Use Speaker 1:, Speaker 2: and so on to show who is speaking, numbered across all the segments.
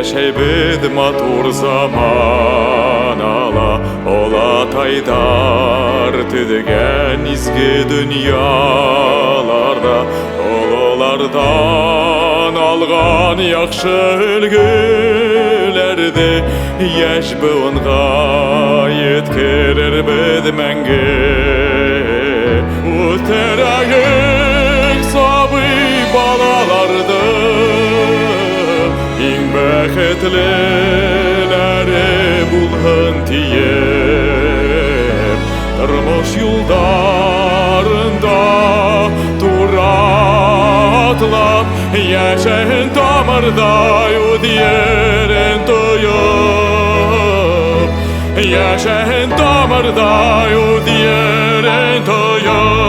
Speaker 1: Яшәйбез матур заман ала, ол атайдар түзген изге дөньяларда, олардан алган яхшы үлгілерді яш буынға еткерербез мәңге. Үтерәйік сабый балаларды, иң бәхетлеләре булһын тиеп, тормыш юлдарында туратлап, яшәһен тамырдай үдерен тоеп, яшәһен тамырдай үдерен тоеп.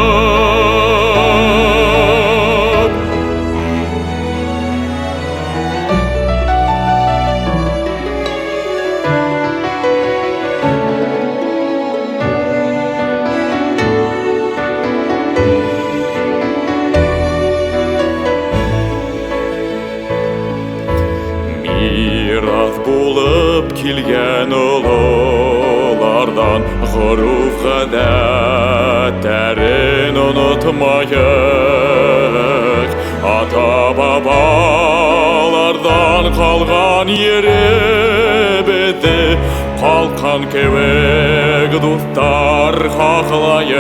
Speaker 1: Мирас булып килгән ололардан ғоруф гадәттәрен онытмайык. Ата-бабалардан калган еребезде калкан кебек дустар хаклайык.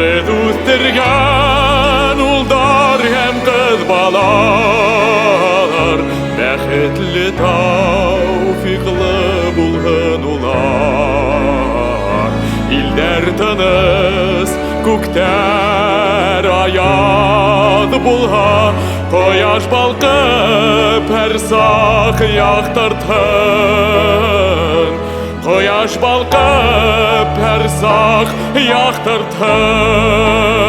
Speaker 1: Без үстергән улдар һәм кыз балар, бәхетле тауфиклы булһын улар. Илдәр тыныс, күктәр аяз булһа, кояш балкып һәр сак яктыртһын. Кояш балкып һәр сак яктыртһын.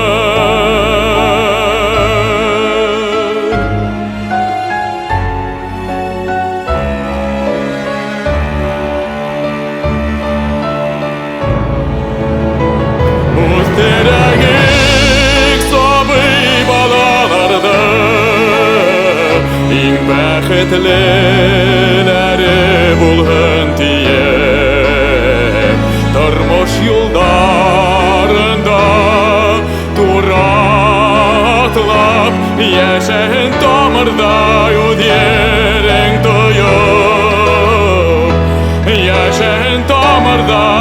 Speaker 1: Үтерәйік сабый балаларды, иң бәхетлеләре булһын тиеп, тормыш юлдарында туратлап, яшәһен тамырдай үдерен тоеп, яшәһен тамырдай